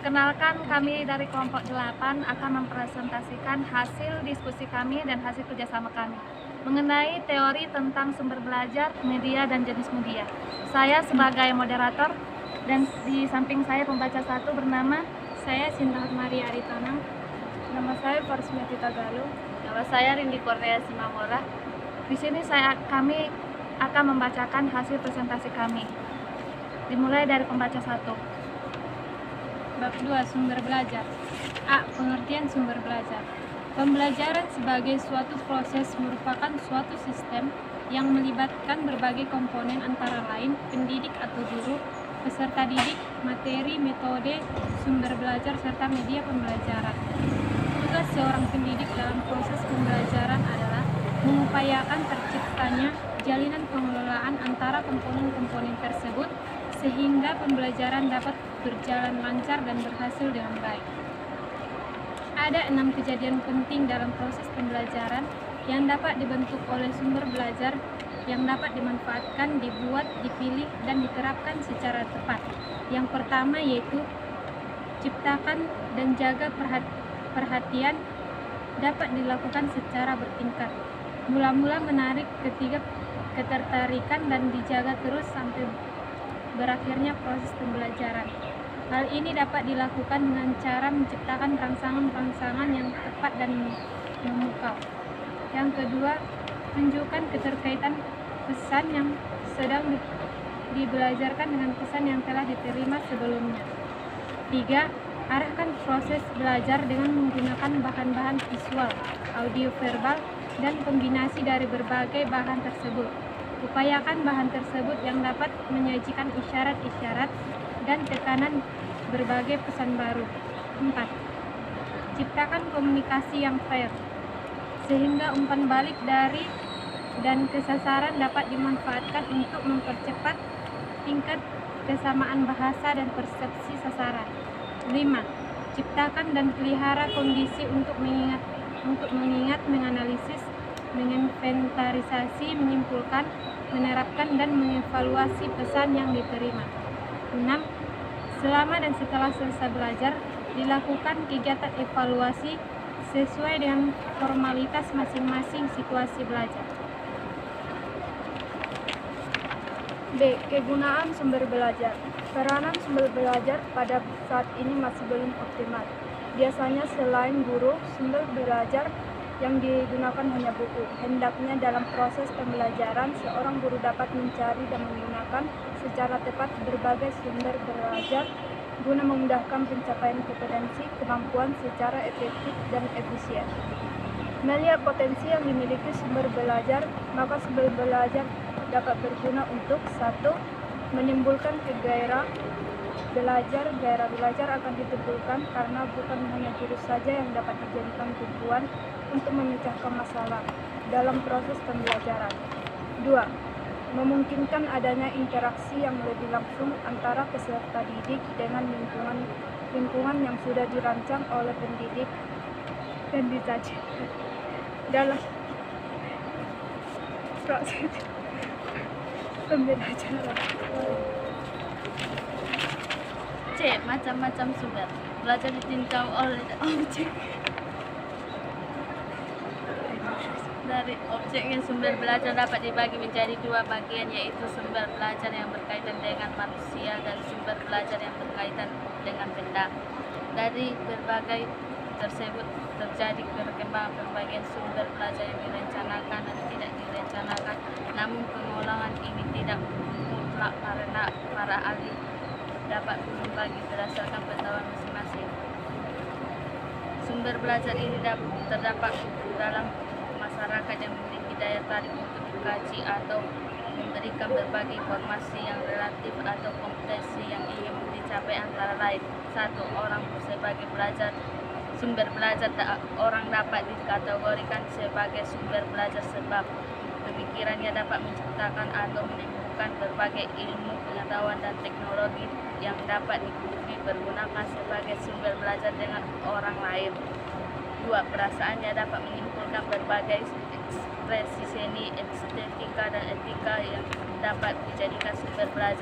Perkenalkan, kami dari kelompok 8 akan mempresentasikan hasil diskusi kami dan hasil kerjasama kami mengenai teori tentang sumber belajar, media, dan jenis media. Saya sebagai moderator dan di samping saya pembaca satu bernama Saya Sinta Maria Aritanang. nama saya Farsmeti Tagalu. Nama saya Rindi Korea Simamora. Di sini kami akan membacakan hasil presentasi kami. Dimulai dari pembaca satu. Bab 2. Sumber belajar. A. Pengertian sumber belajar. Pembelajaran sebagai suatu proses merupakan suatu sistem yang melibatkan berbagai komponen antara lain pendidik atau guru, peserta didik, materi, metode, sumber belajar, serta media pembelajaran. Tugas seorang pendidik dalam proses pembelajaran adalah mengupayakan terciptanya jalinan pengelolaan antara komponen-komponen tersebut sehingga pembelajaran dapat berjalan lancar dan berhasil dengan baik. Ada 6 kejadian penting dalam proses pembelajaran yang dapat dibentuk oleh sumber belajar yang dapat dimanfaatkan, dibuat, dipilih, dan diterapkan secara tepat. Yang pertama yaitu ciptakan dan jaga perhatian dapat dilakukan secara bertingkat. Mula-mula menarik ketiga ketertarikan dan dijaga terus sampai berakhirnya proses pembelajaran. Hal ini dapat dilakukan dengan cara menciptakan rangsangan-rangsangan yang tepat dan memukau. Yang kedua, tunjukkan keterkaitan pesan yang sedang dibelajarkan dengan pesan yang telah diterima sebelumnya. 3. Arahkan proses belajar dengan menggunakan bahan-bahan visual, audio verbal, dan kombinasi dari berbagai bahan tersebut. Upayakan bahan tersebut yang dapat menyajikan isyarat-isyarat dan tekanan berbagai pesan baru. 4. Ciptakan komunikasi yang fair, sehingga umpan balik dari dan kesasaran dapat dimanfaatkan untuk mempercepat tingkat kesamaan bahasa dan persepsi sasaran. 5. Ciptakan dan pelihara kondisi untuk mengingat, menganalisis, menginventarisasi, menyimpulkan, menerapkan, dan mengevaluasi pesan yang diterima. 6. Selama dan setelah selesai belajar, dilakukan kegiatan evaluasi sesuai dengan formalitas masing-masing situasi belajar. B. Kegunaan sumber belajar. Peranan sumber belajar pada saat ini masih belum optimal. Biasanya selain guru, sumber belajar yang digunakan hanya buku. Hendaknya dalam proses pembelajaran, seorang guru dapat mencari dan menggunakan secara tepat berbagai sumber belajar guna memudahkan pencapaian kompetensi kemampuan secara efektif dan efisien. Melihat potensi yang dimiliki sumber belajar, maka sumber belajar dapat berguna untuk 1. Menimbulkan gairah belajar. Gairah belajar akan ditimbulkan karena bukan hanya jurus saja yang dapat dijadikan tumpuan untuk memecahkan masalah dalam proses pembelajaran. 2. Memungkinkan adanya interaksi yang lebih langsung antara peserta didik dengan lingkungan yang sudah dirancang oleh pendidik dan disajikan dalam proses pembelajaran. C. Macam-macam sumber belajar ditinjau oleh objek. Dari objeknya sumber belajar dapat dibagi menjadi 2 bagian, yaitu sumber belajar yang berkaitan dengan manusia dan sumber belajar yang berkaitan dengan benda. Dari berbagai tersebut terjadi perkembangan berbagai sumber belajar yang direncanakan dan tidak direncanakan, namun pengulangan ini tidak mutlak karena para ahli dapat membagi berdasarkan pengetahuan masing-masing. Sumber belajar ini terdapat dalam masyarakat yang memiliki daya tarik untuk mengkaji atau memberikan berbagai informasi yang relatif atau kompetensi yang ingin dicapai antara lain. 1. Orang sebagai belajar. Sumber belajar orang dapat dikategorikan sebagai sumber belajar sebab pemikirannya dapat menciptakan atau menimbulkan berbagai ilmu, pengetahuan, dan teknologi yang dapat dipergunakan sebagai sumber belajar dengan orang lain. 2. Perasaannya dapat menyimpulkan berbagai ekspresi seni, estetika, dan etika yang dapat dijadikan sumber belajar.